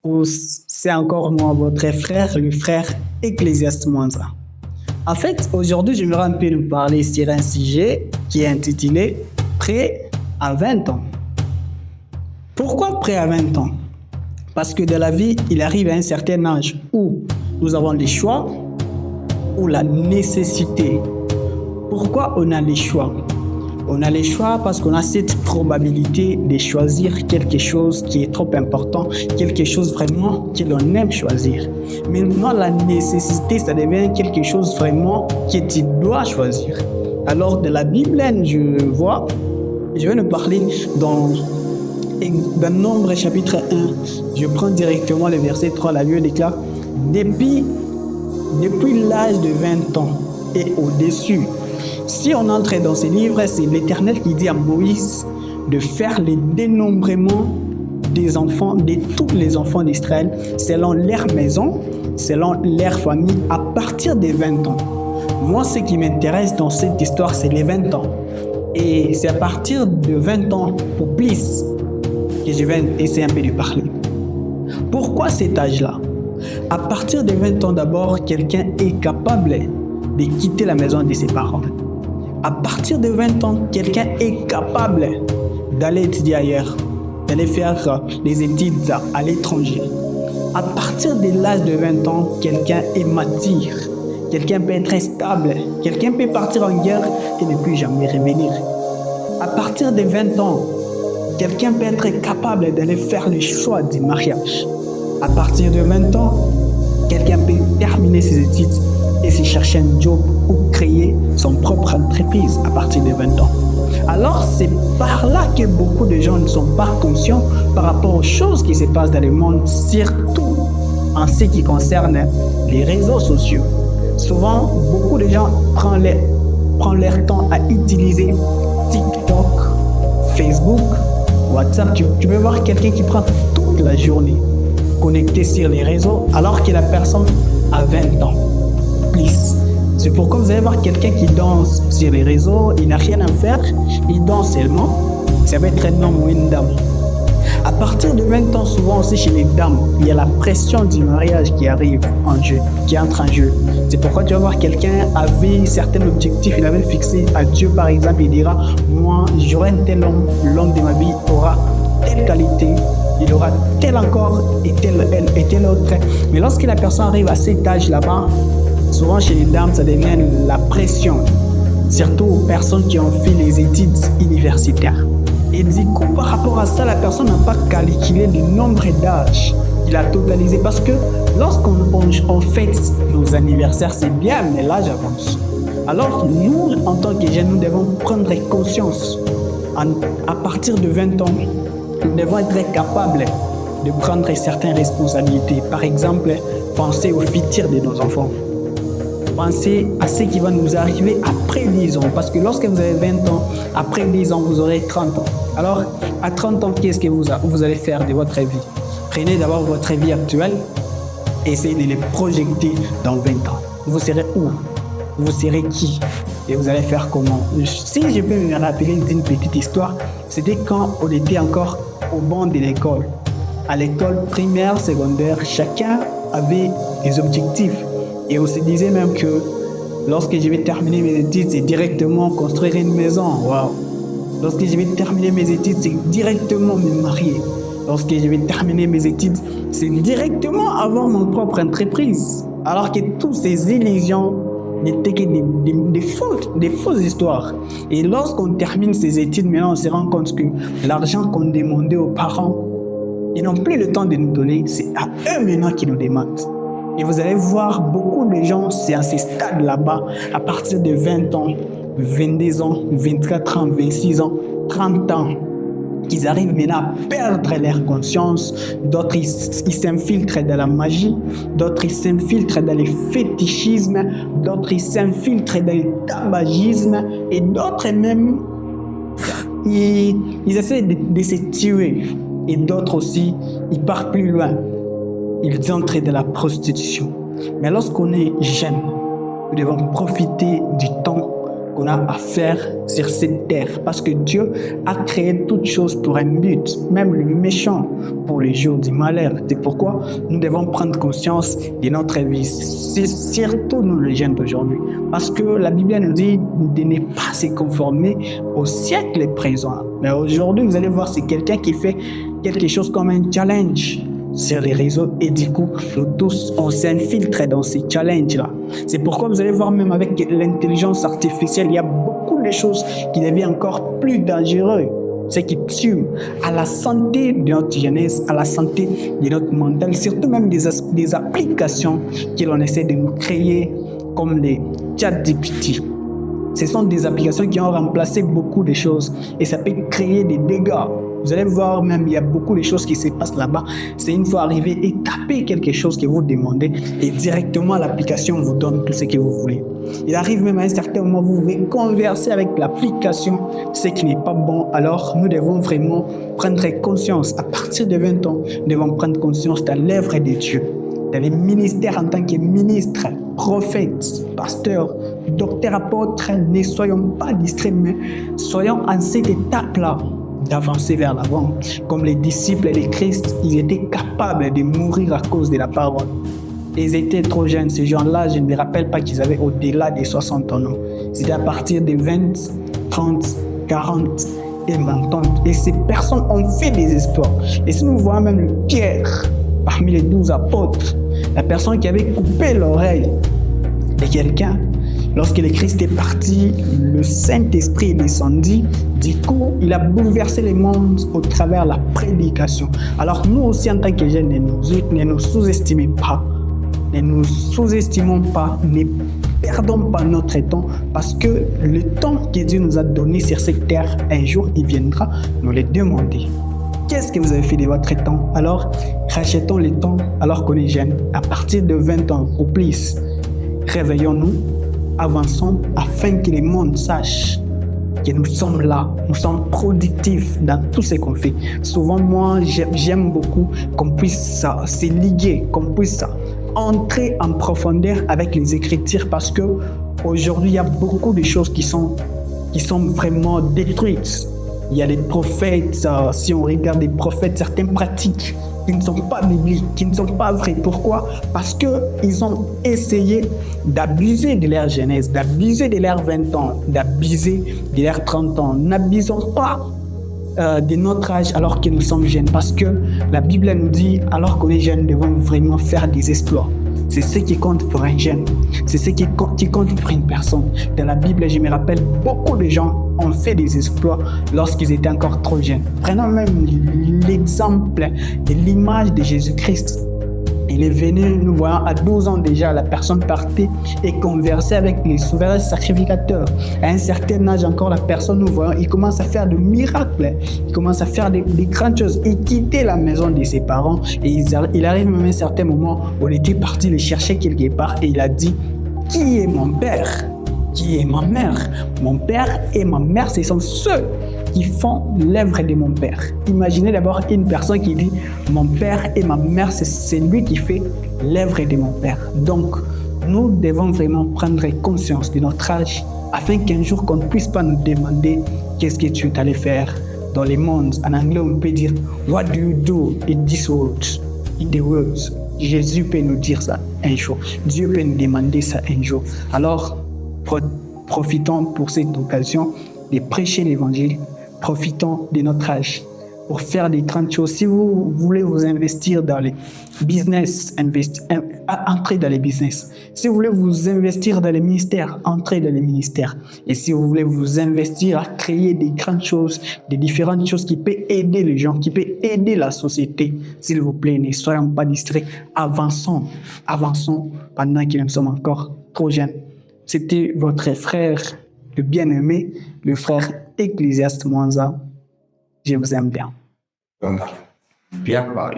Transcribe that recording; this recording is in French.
Ou c'est encore moi, votre frère, le frère Ecclésiaste Mwanza. En fait, aujourd'hui, j'aimerais un peu nous parler sur un sujet qui est intitulé Prêt à 20 ans. Pourquoi prêt à 20 ans? Parce que dans la vie, il arrive à un certain âge où nous avons les choix ou la nécessité. Pourquoi on a les choix? On a les choix parce qu'on a cette probabilité de choisir quelque chose qui est trop important, quelque chose vraiment que l'on aime choisir. Maintenant, la nécessité, ça devient quelque chose vraiment que tu dois choisir. Alors, de la Bible, je vais nous parler dans Nombre chapitre 1. Je prends directement le verset 3, la Bible déclare « Depuis l'âge de 20 ans et au-dessus ». Si on entre dans ce livre, c'est l'Éternel qui dit à Moïse de faire le dénombrement des enfants, de tous les enfants d'Israël, selon leur maison, selon leur famille, à partir des 20 ans. Moi, ce qui m'intéresse dans cette histoire, c'est les 20 ans. Et c'est à partir de 20 ans ou plus que je vais essayer un peu de parler. Pourquoi cet âge-là? À partir de 20 ans, d'abord, quelqu'un est capable de quitter la maison de ses parents. À partir de 20 ans, quelqu'un est capable d'aller étudier ailleurs, d'aller faire des études à l'étranger. À partir de l'âge de 20 ans, quelqu'un est mature, quelqu'un peut être stable, quelqu'un peut partir en guerre et ne plus jamais revenir. À partir de 20 ans, quelqu'un peut être capable d'aller faire le choix du mariage. À partir de 20 ans, quelqu'un peut terminer ses études et se chercher un job ou créer son propre entreprise à partir de 20 ans. Alors, c'est par là que beaucoup de gens ne sont pas conscients par rapport aux choses qui se passent dans le monde, surtout en ce qui concerne les réseaux sociaux. Souvent, beaucoup de gens prennent leur temps à utiliser TikTok, Facebook, WhatsApp. Tu peux voir quelqu'un qui prend toute la journée connecté sur les réseaux alors que la personne a 20 ans. C'est pourquoi vous allez voir quelqu'un qui danse sur les réseaux, il n'a rien à faire, il danse seulement, ça va être un homme ou une dame. À partir de 20 ans, souvent aussi chez les dames, il y a la pression du mariage qui arrive en jeu, qui entre en jeu. C'est pourquoi tu vas voir quelqu'un avait certains objectifs, il avait fixé à Dieu par exemple, il dira, moi j'aurai un tel homme, l'homme de ma vie aura telle qualité, il aura tel encore et tel autre. Mais lorsque la personne arrive à cet âge là-bas, souvent chez les dames, ça devient la pression, surtout aux personnes qui ont fait les études universitaires. Et du coup, par rapport à ça, la personne n'a pas calculé le nombre d'âges qu'il a totalisé. Parce que lorsqu'on fête nos anniversaires, c'est bien, mais l'âge avance. Alors, nous, en tant que jeunes, nous devons prendre conscience. À partir de 20 ans, nous devons être capables de prendre certaines responsabilités. Par exemple, penser au futur de nos enfants. Pensez à ce qui va nous arriver après 10 ans. Parce que lorsque vous avez 20 ans, après 10 ans, vous aurez 30 ans. Alors, à 30 ans, qu'est-ce que vous allez faire de votre vie? Prenez d'abord votre vie actuelle et essayez de les projeter dans 20 ans. Vous serez où? Vous serez qui? Et vous allez faire comment? Si je peux me rappeler d'une petite histoire, c'était quand on était encore au banc de l'école. À l'école primaire, secondaire, chacun avait des objectifs. Et on se disait même que lorsque je vais terminer mes études, c'est directement construire une maison. Wow. Lorsque je vais terminer mes études, c'est directement me marier. Lorsque je vais terminer mes études, c'est directement avoir mon propre entreprise. Alors que toutes ces illusions n'étaient que des fausses histoires. Et lorsqu'on termine ses études, maintenant on se rend compte que l'argent qu'on demandait aux parents, ils n'ont plus le temps de nous donner. C'est à eux maintenant qu'ils nous demandent. Et vous allez voir beaucoup de gens, c'est à ces stades là-bas, à partir de 20 ans, 22 ans, 24 ans, 26 ans, 30 ans, qu'ils arrivent maintenant à perdre leur conscience. D'autres, ils s'infiltrent dans la magie. D'autres, ils s'infiltrent dans le fétichisme. D'autres, ils s'infiltrent dans le tabagisme. Et d'autres même, ils essaient de se tuer. Et d'autres aussi, ils partent plus loin. Ils entrent dans la prostitution. Mais lorsqu'on est jeune, nous devons profiter du temps qu'on a à faire sur cette terre. Parce que Dieu a créé toutes choses pour un but, même le méchant pour les jours du malheur. C'est pourquoi nous devons prendre conscience de notre vie. C'est surtout nous les jeunes d'aujourd'hui. Parce que la Bible nous dit de ne pas se conformer au siècle présent. Mais aujourd'hui, vous allez voir, c'est quelqu'un qui fait quelque chose comme un challenge sur les réseaux et du coup, nous tous, on s'infiltre dans ces challenges-là. C'est pourquoi vous allez voir même avec l'intelligence artificielle, il y a beaucoup de choses qui deviennent encore plus dangereuses. Ce qui tue à la santé de notre jeunesse, à la santé de notre mental, surtout même des applications que l'on essaie de nous créer comme les ChatGPT. Ce sont des applications qui ont remplacé beaucoup de choses et ça peut créer des dégâts. Vous allez voir même, il y a beaucoup de choses qui se passent là-bas. C'est une fois arrivé et tapez quelque chose que vous demandez et directement l'application vous donne tout ce que vous voulez. Il arrive même à un certain moment, vous pouvez converser avec l'application, ce qui n'est pas bon. Alors, nous devons vraiment prendre conscience. À partir de 20 ans, nous devons prendre conscience de l'œuvre de Dieu, dans les ministères en tant que ministre, prophète, pasteur, docteur, apôtre. Ne soyons pas distraits, mais soyons en cette étape-là d'avancer vers l'avant. Comme les disciples de Christ, ils étaient capables de mourir à cause de la parole. Ils étaient trop jeunes, ces gens-là, je ne me rappelle pas qu'ils avaient au-delà des 60 ans. C'était à partir de 20, 30, 40 et 20 ans. Et ces personnes ont fait des exploits. Et si nous voyons même Pierre, parmi les 12 apôtres, la personne qui avait coupé l'oreille de quelqu'un, lorsque le Christ est parti, le Saint-Esprit est descendu. Du coup, il a bouleversé le monde au travers de la prédication. Alors nous aussi, en tant que jeunes, ne nous sous-estimons pas. Ne nous sous-estimons pas, ne perdons pas notre temps parce que le temps que Dieu nous a donné sur cette terre, un jour, il viendra nous le demander. Qu'est-ce que vous avez fait de votre temps? Alors, rachetons le temps alors qu'on est jeune. À partir de 20 ans ou plus, réveillons-nous, avançons afin que le monde sache que nous sommes là, nous sommes productifs dans tout ce qu'on fait. Souvent, moi, j'aime beaucoup qu'on puisse se liguer, qu'on puisse entrer en profondeur avec les Écritures parce que aujourd'hui, il y a beaucoup de choses qui sont vraiment détruites. Il y a des prophètes, si on regarde les prophètes, certaines pratiques qui ne sont pas bibliques, qui ne sont pas vraies. Pourquoi? Parce qu'ils ont essayé d'abuser de leur jeunesse, d'abuser de leurs 20 ans, d'abuser de leurs 30 ans. N'abusons pas de notre âge alors que nous sommes jeunes. Parce que la Bible nous dit, alors qu'on est jeune, nous devons vraiment faire des exploits. C'est ce qui compte pour un jeune. C'est ce qui compte pour une personne. Dans la Bible, je me rappelle, beaucoup de gens ont fait des exploits lorsqu'ils étaient encore trop jeunes. Prenons même l'exemple de l'image de Jésus-Christ. Il est venu, nous voyons, à 12 ans déjà, la personne partait et conversait avec les souverains sacrificateurs. À un certain âge encore, la personne, nous voyons, il commence à faire de miracles, il commence à faire des grandes choses. Il quittait la maison de ses parents et il arrive même à un certain moment où il était parti le chercher quelque part et il a dit « Qui est mon père ? Qui est ma mère ? Mon père et ma mère, ce sont ceux qui font l'œuvre de mon père. » Imaginez d'abord une personne qui dit « Mon père et ma mère, c'est lui qui fait l'œuvre de mon père. » Donc, nous devons vraiment prendre conscience de notre âge afin qu'un jour qu'on ne puisse pas nous demander « Qu'est-ce que tu es allé faire dans le monde ?» En anglais, on peut dire « What do you do in this world? In the world? » Jésus peut nous dire ça un jour. Dieu peut nous demander ça un jour. Alors, profitons pour cette occasion de prêcher l'évangile. Profitons de notre âge pour faire des grandes choses. Si vous voulez vous investir dans les business, entrez dans les business. Si vous voulez vous investir dans les ministères, entrez dans les ministères. Et si vous voulez vous investir à créer des grandes choses, des différentes choses qui peuvent aider les gens, qui peuvent aider la société, s'il vous plaît, ne soyons pas distraits. Avançons pendant que nous sommes encore trop jeunes. C'était votre frère, le bien-aimé, le frère Ecclésiaste Mwanza. Je vous aime bien. Bien parlé.